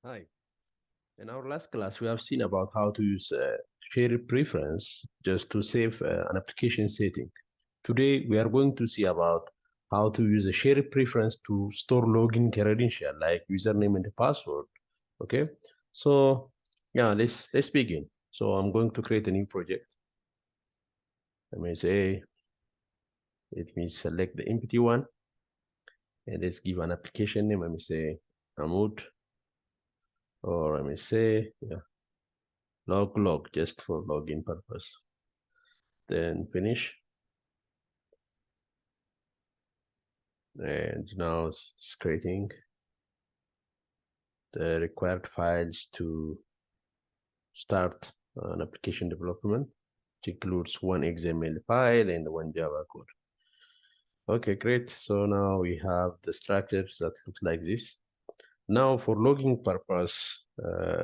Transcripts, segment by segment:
Hi. In our last class, we have seen about how to use shared preference just to save an application setting. Today, we are going to see about how to use a shared preference to store login credential like username and password. Okay, so yeah, let's begin. So I'm going to create a new project. Let me select the empty one, and let's give an application name. Let me say Amud, or let me say log just for login purpose. Then finish. And now it's creating the required files to start an application development, which includes one XML file and one Java code. Okay, great. So now we have the structures that looks like this. Now for logging purpose,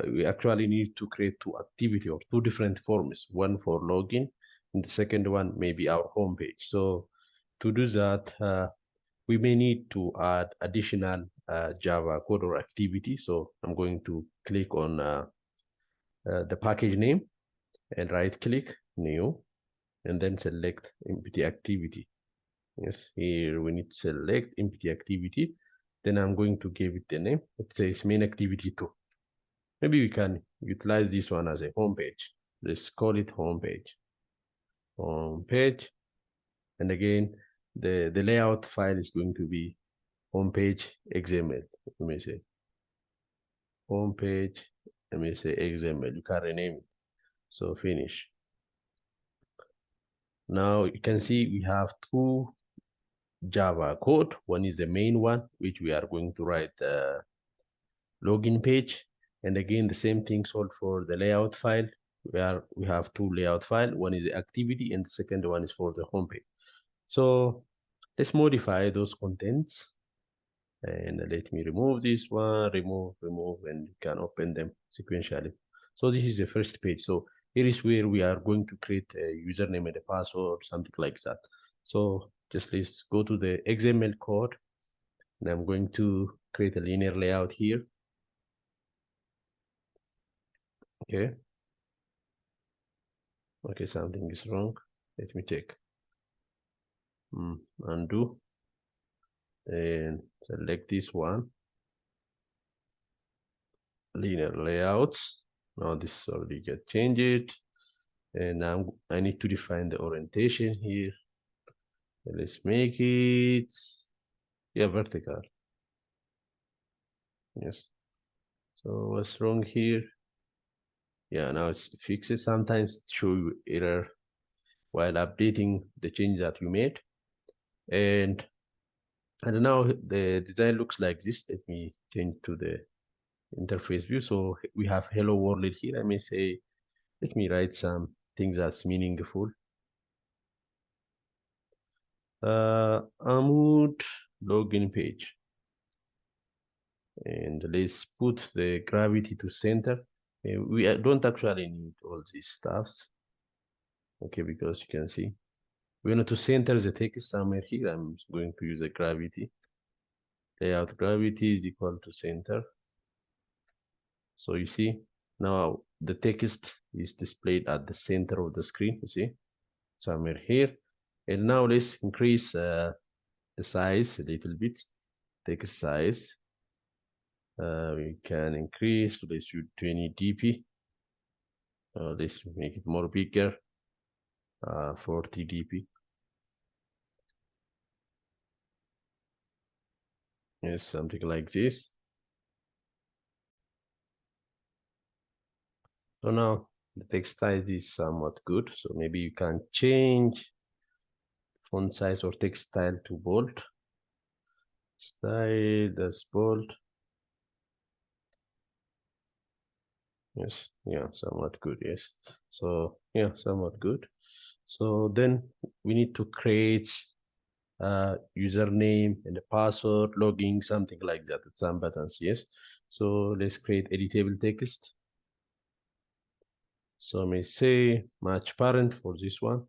we actually need to create two activity or two different forms, one for login and the second one maybe our home page. So to do that, we may need to add additional Java code or activity. So I'm going to click on the package name and right click new and then select empty activity. Yes, here we need to select empty activity. Then I'm going to give it the name. It says main activity 2. Maybe we can utilize this one as a home page. Let's call it home page. Home page. And again, the layout file is going to be homepage XML. Let me say homepage. Let me say XML. You can rename it. So finish. Now you can see we have two Java code. One is the main one, which we are going to write the login page. And again, the same thing sold for the layout file. We have two layout file. One is the activity and the second one is for the homepage. So let's modify those contents. And let me remove this one, remove, and you can open them sequentially. So this is the first page. So here is where we are going to create a username and a password, something like that. So just let's go to the XML code. And I'm going to create a linear layout here. Okay. Okay, something is wrong. Let me check. Undo. And select this one. Linear layouts. Now this already get changed. And now I need to define the orientation here. Let's make it vertical. Yes. So what's wrong here? Yeah, now it's fixed. Sometimes it show you error while updating the change that we made. And now the design looks like this. Let me change to the interface view. So we have hello world here. I may say, let me write some things that's meaningful. Amud login page. And let's put the gravity to center. We don't actually need all these stuffs. Okay, because you can see we want to center the text somewhere here. I'm going to use a gravity. Layout gravity is equal to center. So you see now the text is displayed at the center of the screen. You see somewhere here. And now let's increase the size a little bit. Text size. We can increase. Let's use 20 dp. Let's make it more bigger. 40 dp. Yes, something like this. So now the text size is somewhat good. So maybe you can change font size or text style to bold. Style that's bold. Yes, yeah, somewhat good. Yes. So yeah, somewhat good. So then we need to create username and a password, logging, something like that. Some buttons. Yes. So let's create editable text. So I may say match parent for this one.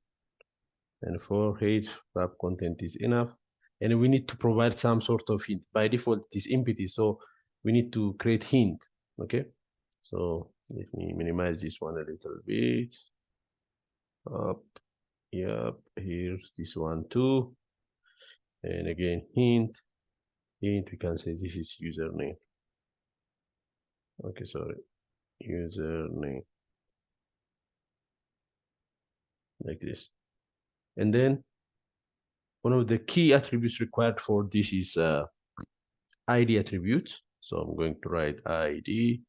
And for head wrap content is enough. And we need to provide some sort of hint. By default, it is empty. So we need to create hint. Okay, so let me minimize this one a little bit. Up, yep, here's this one too. And again, hint, we can say this is username. Okay, sorry, username, like this. And then one of the key attributes required for this is ID attribute. So I'm going to write ID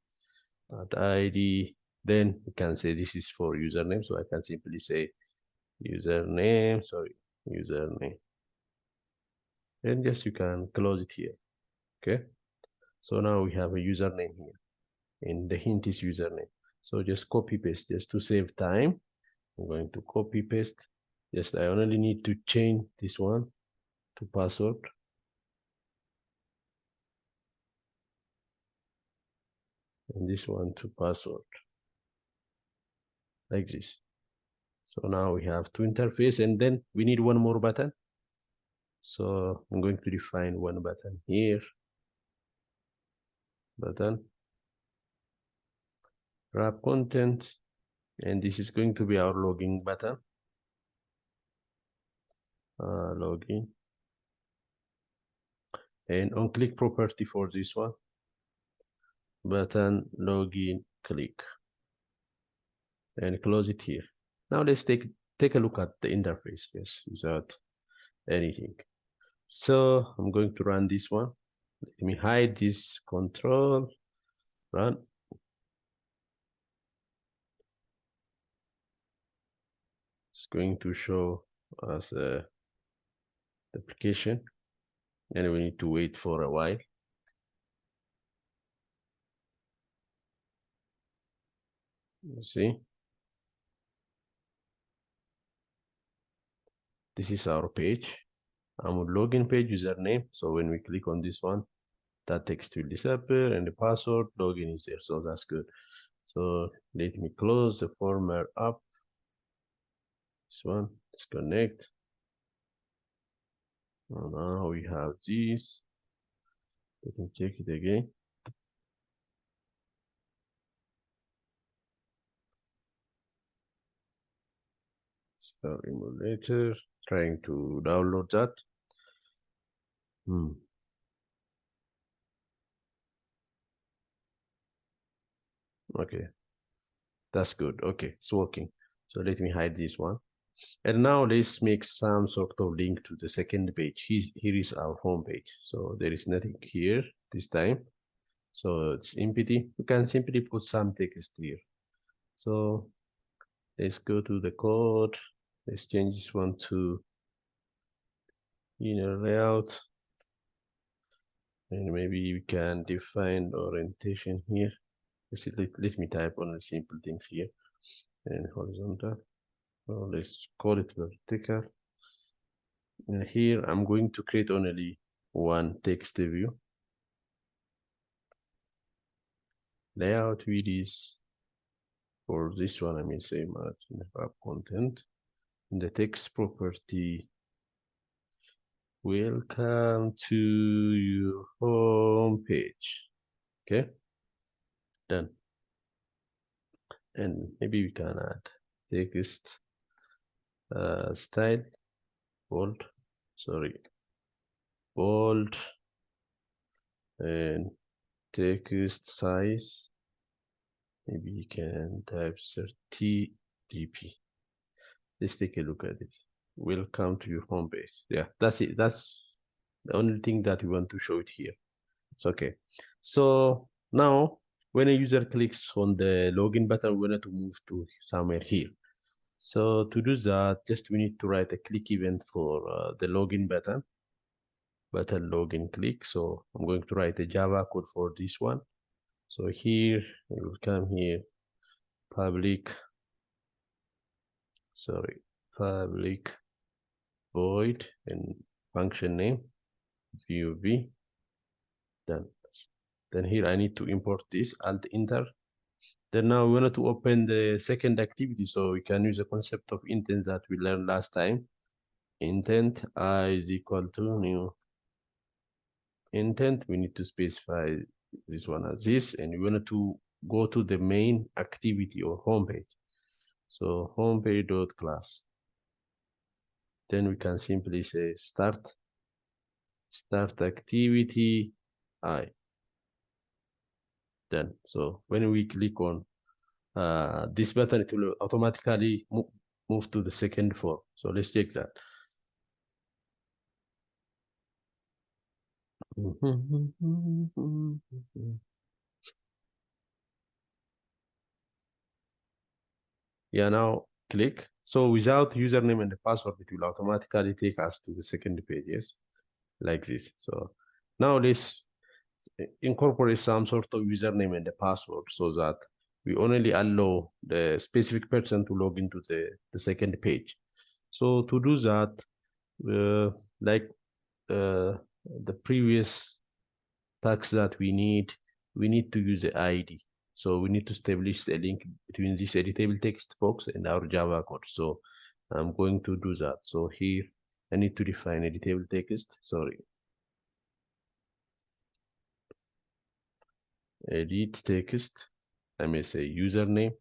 at ID. Then we can say this is for username. So I can simply say username, sorry, username. And just you can close it here. Okay. So now we have a username here. And the hint is username. So just copy paste just to save time. I'm going to copy paste. Just I only need to change this one to password. And this one to password. Like this. So now we have two interface, and then we need one more button. So I'm going to define one button here. Button. Wrap content. And this is going to be our login button. Login. And on click property for this one. Button login click. And close it here. Now let's take a look at the interface, yes, without anything. So I'm going to run this one. Let me hide this control. Run. It's going to show us the application, and we need to wait for a while. You see, this is our page. I'm on login page, username. So when we click on this one, that text will disappear, and the password login is there. So that's good. So let me close the former app. This one, disconnect. And now we have this. Let me check it again. So emulator, trying to download that. Okay, that's good. Okay, it's working. So let me hide this one. And now let's make some sort of link to the second page. Here is our home page. So there is nothing here this time. So it's empty. You can simply put some text here. So let's go to the code. Let's change this one to inner layout. And maybe we can define orientation here. Let me type on the simple things here. And horizontal. So let's call it vertical. And here I'm going to create only one text view. Layout with is for this one, I mean same as in the wrap content. In the text property, welcome to your home page. Okay, done. And maybe we can add text style, bold, sorry, bold, and text size. Maybe you can type 30 dp. Let's take a look at it. Welcome to your home page. Yeah, that's it. That's the only thing that we want to show it here. It's okay. So now when a user clicks on the login button, we want to move to somewhere here. So to do that, just we need to write a click event for the login button login click. So I'm going to write a Java code for this one. So here we will come here, public void and function name view done. Then here I need to import this, alt enter. Then now we want to open the second activity, so we can use the concept of intent that we learned last time. Intent I is equal to new intent. We need to specify this one as this, and we want to go to the main activity or homepage. So homepage.class. Then we can simply say start activity I. Done. So when we click on this button, it will automatically move to the second form. So let's check that. Yeah, now click. So without username and the password, it will automatically take us to the second page, yes, like this. So now let's incorporate some sort of username and the password so that we only allow the specific person to log into the second page. So to do that, like the previous tags that we need to use the ID. So we need to establish a link between this editable text box and our Java code. So I'm going to do that. So here I need to define editable text. Sorry. Edit text. I may say username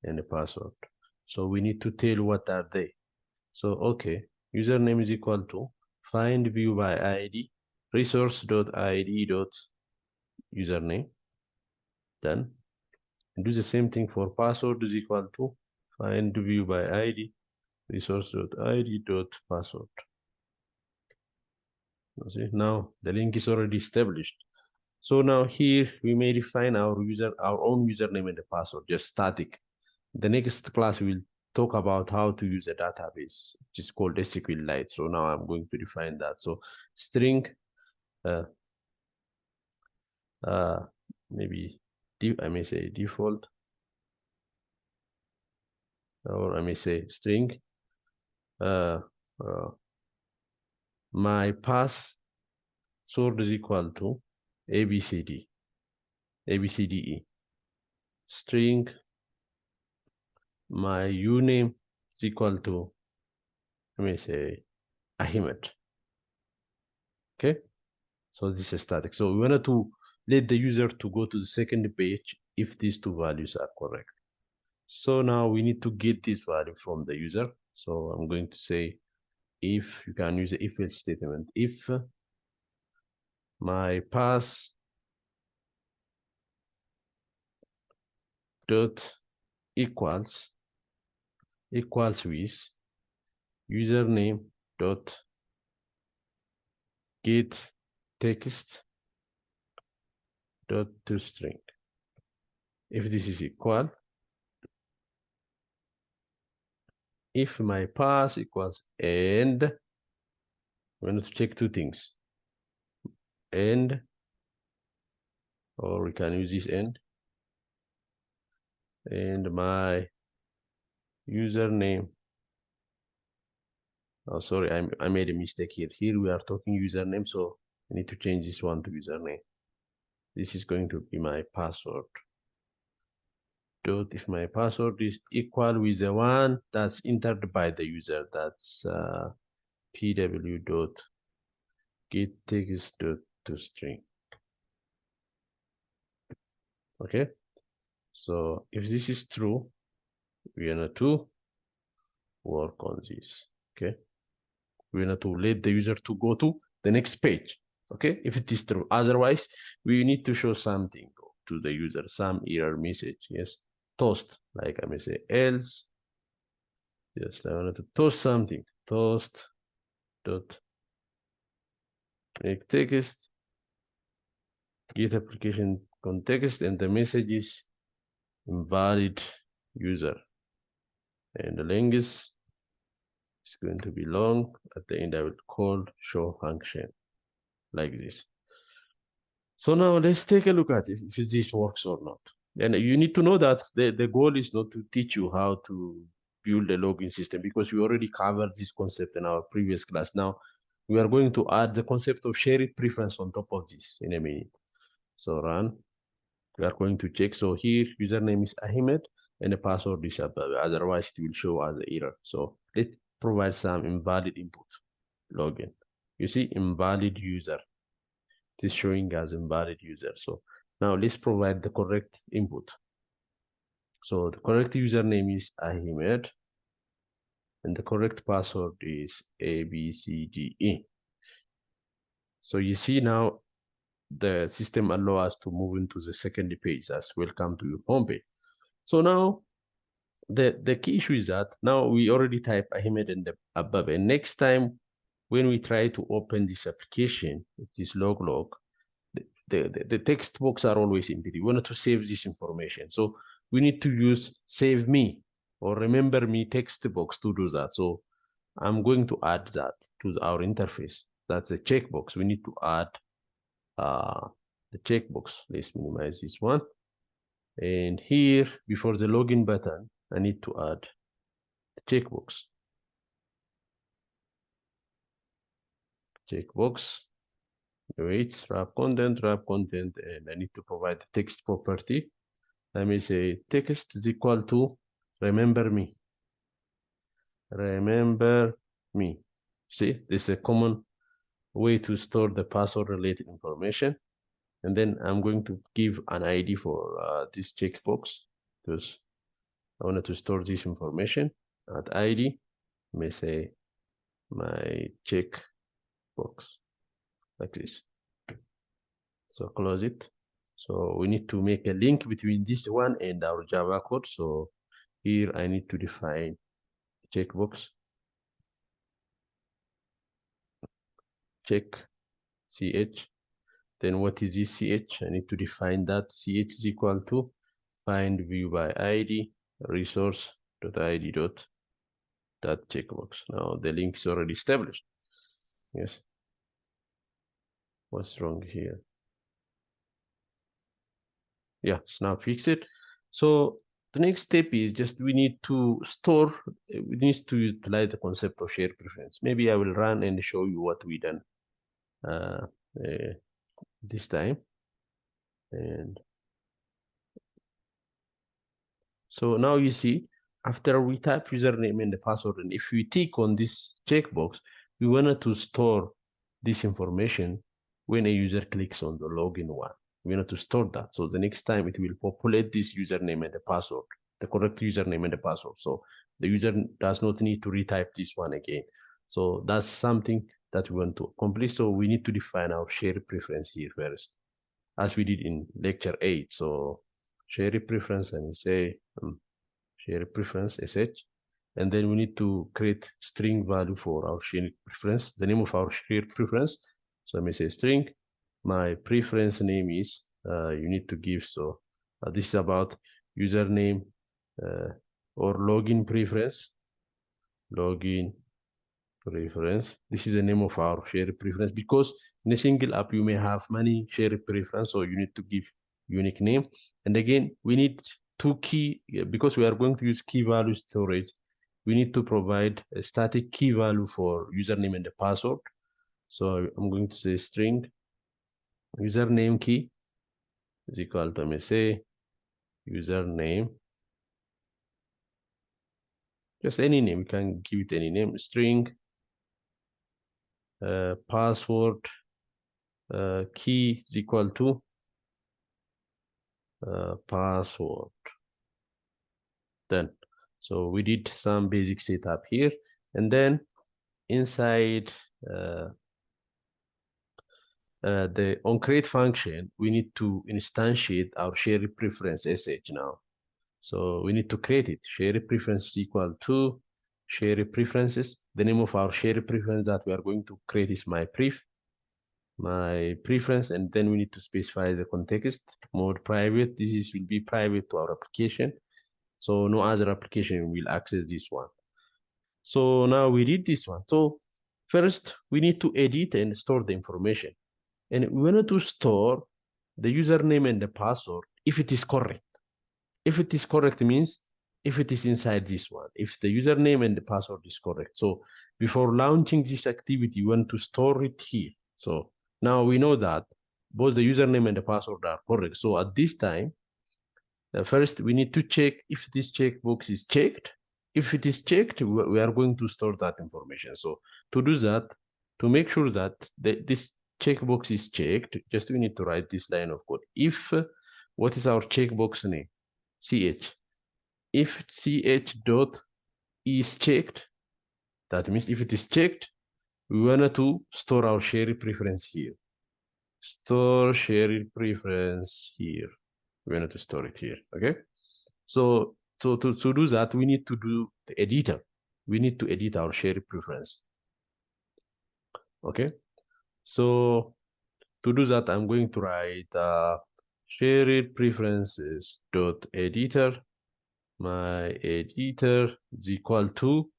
and a password. So we need to tell what are they. So okay, username is equal to find view by ID resource.id.username. Done. And do the same thing for password is equal to find view by ID resource.id.password. See, now the link is already established. So now here we may define our own username and the password, just static. The next class we will talk about how to use a database, which is called SQLite. So now I'm going to define that. So string, maybe I may say default, or I may say string. My password is equal to ABCD, ABCDE. String my uname is equal to, let me say, Ahmed. Okay, so this is static. So we wanted to let the user to go to the second page if these two values are correct. So now we need to get this value from the user. So I'm going to say if, you can use the if else statement, if my pass dot equals with username dot get text dot toString. If this is equal, if my pass equals and, we're going to check two things, and, or we can use this and my username. Oh, sorry, I made a mistake here. Here we are talking username, so I need to change this one to username. This is going to be my password. Dot if my password is equal with the one that's entered by the user, that's pw dot get text dot toString. Okay, so if this is true, we're going to work on this. Okay, we're going to let the user to go to the next page. Okay, if it is true, otherwise we need to show something to the user, some error message. Yes, toast, like I may say else. Yes, I wanted to toast something. Toast dot make text get application context, and the message is invalid user, and the length is going to be long. At the end I will call show function like this. So now let's take a look at it, if this works or not. And you need to know that the goal is not to teach you how to build a login system, because we already covered this concept in our previous class. Now we are going to add the concept of shared preference on top of this in a minute. So run. We are going to check. So here username is Ahmed and the password is Ababa. Otherwise it will show as an error. So let's provide some invalid input. Login. You see invalid user. It is showing as invalid user. So Now let's provide the correct input. So the correct username is Ahmed, and the correct password is ABCDE. So you see now the system allows us to move into the second page as welcome to your home page. So now the key issue is that now we already type Ahmed in the above, and next time when we try to open this application, which is log, the text box are always empty. We want to save this information. So we need to use save me or remember me text box to do that. So I'm going to add that to our interface. That's a checkbox. We need to add the checkbox. Let's minimize this one. And here, before the login button, I need to add the checkbox. Checkbox. Wait, wrap content, and I need to provide the text property. Let me say text is equal to remember me. Remember me. See, this is a common way to store the password related information. And then I'm going to give an ID for this checkbox because I wanted to store this information at ID. Let me say my checkbox like this. So close it. So we need to make a link between this one and our Java code. So here I need to define checkbox, check ch. Then what is this ch? I need to define that ch is equal to find view by id resource.id dot checkbox. Now the link is already established. Yes. What's wrong here? Yeah, it's now fixed it. So the next step is just we need to store, we need to utilize the concept of shared preference. Maybe I will run and show you what we done this time. And so now you see, after we type username and the password, and if we tick on this checkbox, we wanted to store this information when a user clicks on the login one. We want to store that. So the next time it will populate this username and the password, the correct username and the password. So the user does not need to retype this one again. So that's something that we want to accomplish. So we need to define our shared preference here first, as we did in lecture 8. So shared preference, and we say shared preference sh, and then we need to create string value for our shared preference, the name of our shared preference. So let me say string, my preference name is, you need to give, so this is about username or login preference. This is the name of our shared preference, because in a single app you may have many shared preference, so you need to give unique name. And again, we need two key, because we are going to use key value storage, we need to provide a static key value for username and the password. So I'm going to say string username key is equal to, let me say, username, just any name, you can give it any name, string password key is equal to password. Then, so we did some basic setup here, and then inside the onCreate function, we need to instantiate our shared preference sh now. So we need to create it. Shared preference is equal to shared preferences. The name of our shared preference that we are going to create is my preference, and then we need to specify the context mode private. This will be private to our application, so no other application will access this one. So now we did this one. So first we need to edit and store the information, and we wanted to store the username and the password if it is correct. If it is correct means if it is inside this one, if the username and the password is correct. So before launching this activity, we want to store it here. So now we know that both the username and the password are correct. So at this time, first we need to check if this checkbox is checked. If it is checked, we are going to store that information. So to do that, to make sure that this checkbox is checked, just we need to write this line of code. If what is our checkbox name? ch. If ch dot is checked, that means if it is checked, we wanted to store our shared preference here. Store shared preference here. We wanted to store it here. Okay. So to do that, we need to do the editor. We need to edit our shared preference. Okay. So to do that, I'm going to write shared preferences dot editor. My editor is equal to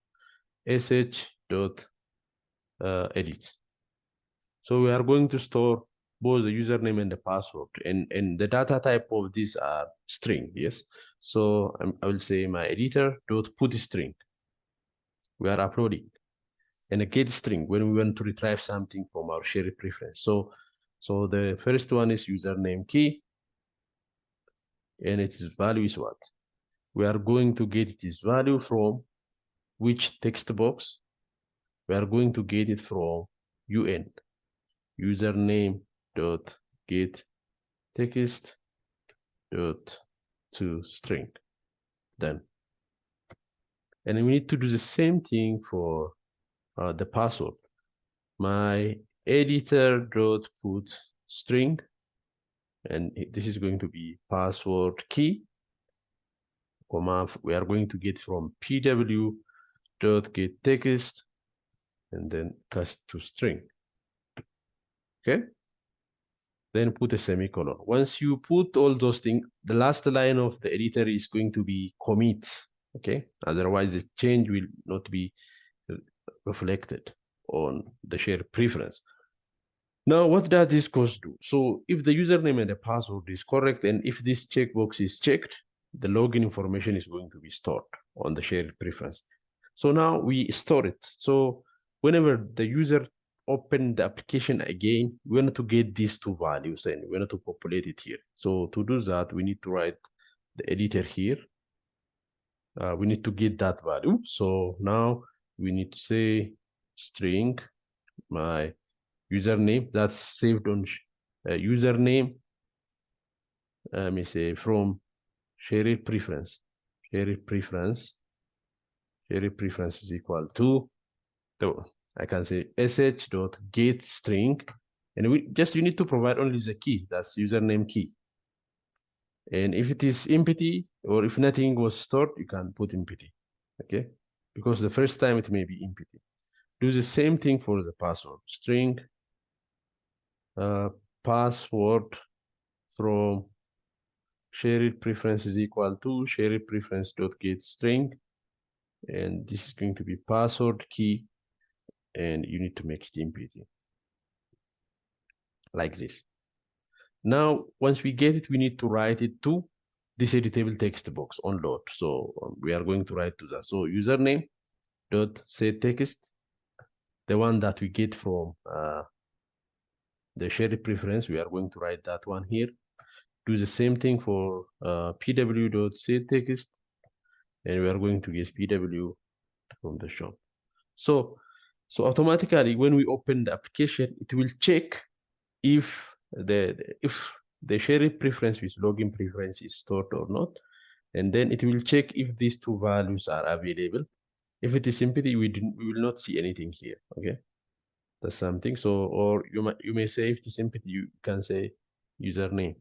sh dot edit. So we are going to store both the username and the password, and the data type of these are string. Yes. So I will say my editor dot put string. We are uploading, and a get string when we want to retrieve something from our shared preference. So the first one is username key, and its value is what? We are going to get its value from which text box? We are going to get it from UN, username dot get text dot to string. Done. And we need to do the same thing for the password. My editor dot put string, and this is going to be password key, comma, we are going to get from pw dot get text and then cast to string. Okay. Then put a semicolon. Once you put all those things, the last line of the editor is going to be commit. Okay. Otherwise, the change will not be reflected on the shared preference. Now, what does this course do? So if the username and the password is correct, and if this checkbox is checked, the login information is going to be stored on the shared preference. So now we store it. So whenever the user open the application again, we want to get these two values and we want to populate it here. So to do that, we need to write the editor here. We need to get that value. So now we need to say string my username that's saved on username. Let me say from shared preference. Shared preference is equal to, so I can say sh dot get string, and you need to provide only the key, that's username key. And if it is empty or if nothing was stored, you can put empty. Okay, because the first time it may be empty. Do the same thing for the password. String password from shared preference is equal to shared preference dot get string, and this is going to be password key, and you need to make it empty like this. Now, once we get it, we need to write it to this editable text box on load. So we are going to write to that. So username dot set text, the one that we get from the shared preference, we are going to write that one here. Do the same thing for pw dot set text, and we are going to get pw from the shop. So automatically when we open the application, it will check if the shared preference with login preference is stored or not, and then it will check if these two values are available. If it is empty, we will not see anything here. Okay, that's something. So, or you may say if it is empty, you can say username.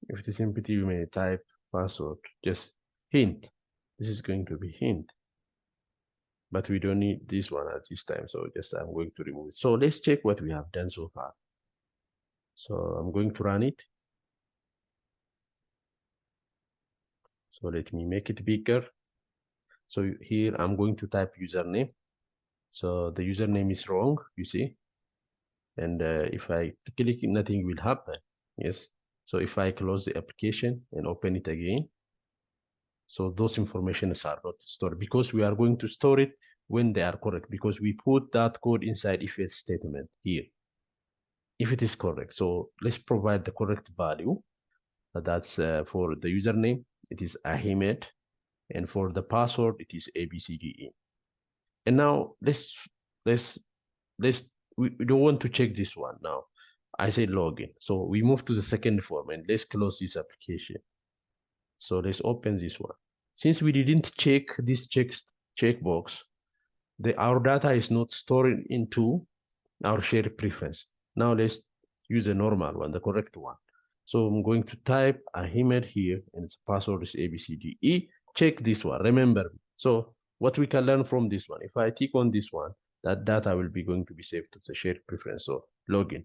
If it is empty, you may type password. Just hint. This is going to be hint, but we don't need this one at this time. So just I'm going to remove it. So let's check what we have done so far. So I'm going to run it. So let me make it bigger. So here I'm going to type username. So the username is wrong, you see. And if I click, nothing will happen. Yes. So if I close the application and open it again, so those informations are not stored because we are going to store it when they are correct, because we put that code inside if else statement here. If it is correct, so let's provide the correct value. That's for the username, it is Ahmed, and for the password, it is ABCDE. And now let's we don't want to check this one now. I say login. So we move to the second form and let's close this application. So let's open this one. Since we didn't check this checkbox, our data is not stored into our shared preference. Now let's use a normal one, the correct one. So I'm going to type a email here and its password is ABCDE. Check this one, remember. So what we can learn from this one, if I tick on this one, that data will be going to be saved to the shared preference. So login.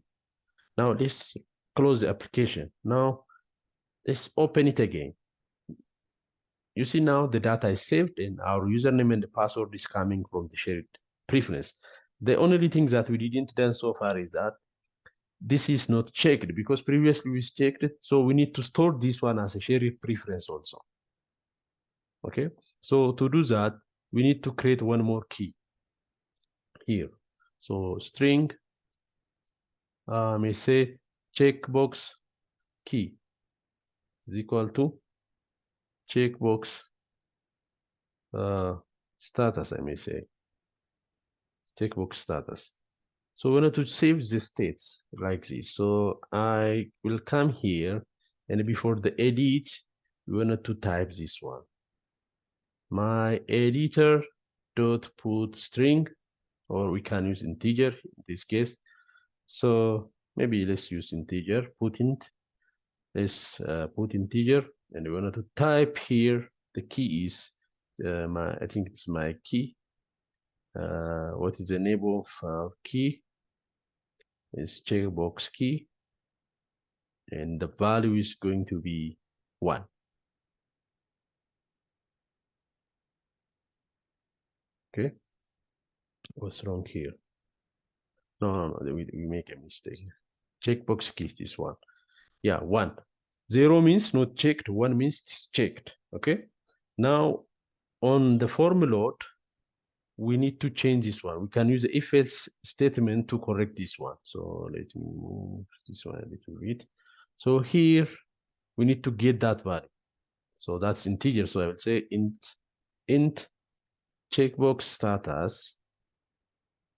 Now let's close the application. Now let's open it again. You see now the data is saved and our username and the password is coming from the shared preference. The only thing that we didn't done so far is that this is not checked because previously we checked it. So we need to store this one as a shared preference also. Okay. So to do that, we need to create one more key here. So string, may say checkbox key is equal to checkbox status, I may say checkbox status. So we want to save the states like this. So I will come here and before the edit, we want to type this one. My editor dot put string, or we can use integer in this case. So maybe let's use integer, put int. Let's put integer, and we want to type here. The key is I think it's my key. What is the name of key? Is checkbox key, and the value is going to be 1. Okay, what's wrong here? No, we make a mistake. Checkbox key, this one. Yeah, 1. 0 means not checked, 1 means it's checked. Okay, now on the formula, we need to change this one. We can use the if else statement to correct this one. So let me move this one a little bit. So here we need to get that value. So that's integer. So I will say int checkbox status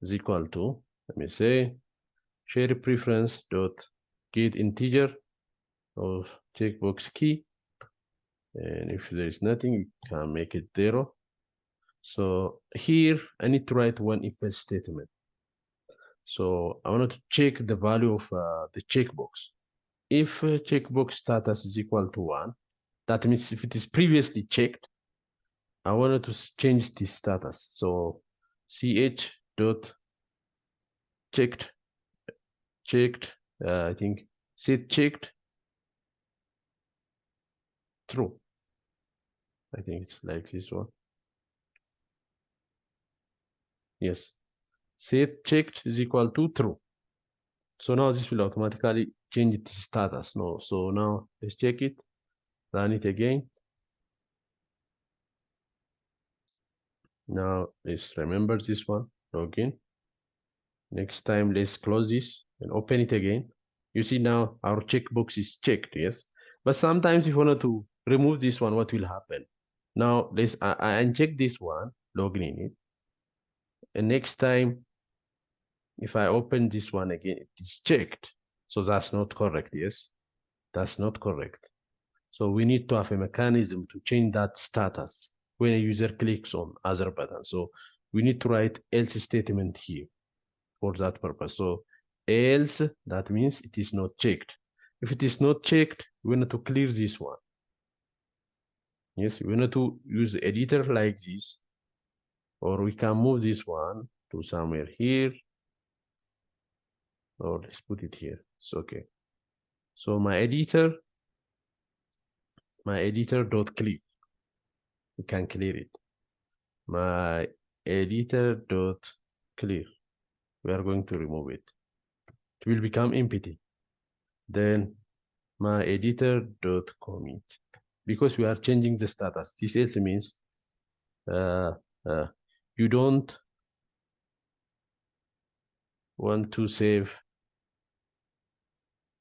is equal to, let me say, shared preference dot get integer of checkbox key. And if there is nothing, you can make it 0. So here I need to write one if else statement. So I want to check the value of the checkbox. If checkbox status is equal to 1, that means if it is previously checked, I wanted to change this status. So ch dot checked, I think set checked true. I think it's like this one. Yes, set checked is equal to true. So now this will automatically change its status. No, so now let's check it, run it again. Now let's remember this one, login. Next time, let's close this and open it again. You see now our checkbox is checked, yes? But sometimes if you want to remove this one, what will happen? Now, let's I uncheck this one, login in it. And next time, if I open this one again, it is checked. So that's not correct, yes? That's not correct. So we need to have a mechanism to change that status when a user clicks on other button. So we need to write else statement here for that purpose. So else, that means it is not checked. If it is not checked, we need to clear this one. Yes, we need to use the editor like this, or we can move this one to somewhere here, or let's put it here. It's okay. So my editor dot clear. We can clear it. My editor dot clear. We are going to remove it. It will become empty. Then my editor dot commit, because we are changing the status. This else means you don't want to save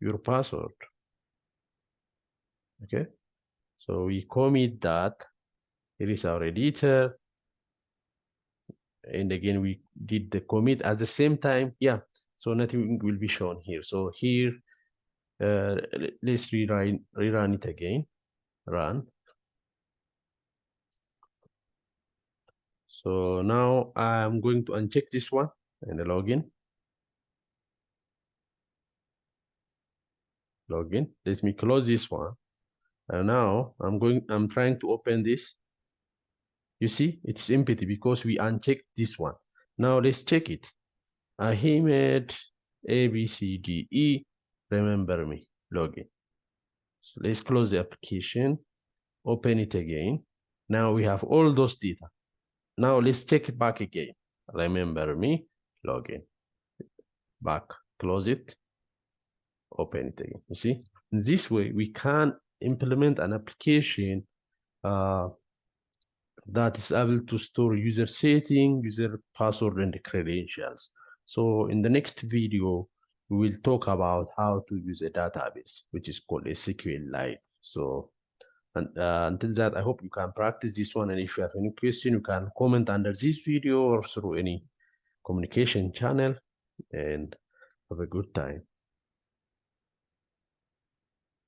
your password. Okay, so we commit that. Here is our editor, and again we did the commit at the same time. Yeah, so nothing will be shown here. So here, let's rerun it again. Run. So now I'm going to uncheck this one and login. Login. Let me close this one. And now I'm trying to open this. You see, it's empty because we unchecked this one. Now let's check it. He made A, B, C, D, E. Remember me. Login. So let's close the application. Open it again. Now we have all those data. Now let's check it back again. Remember me. Login. Back. Close it. Open it again. You see, in this way we can implement an application that is able to store user setting, user password, and credentials. So in the next video, we will talk about how to use a database, which is called a SQLite. So until that, I hope you can practice this one. And if you have any question, you can comment under this video or through any communication channel. And have a good time.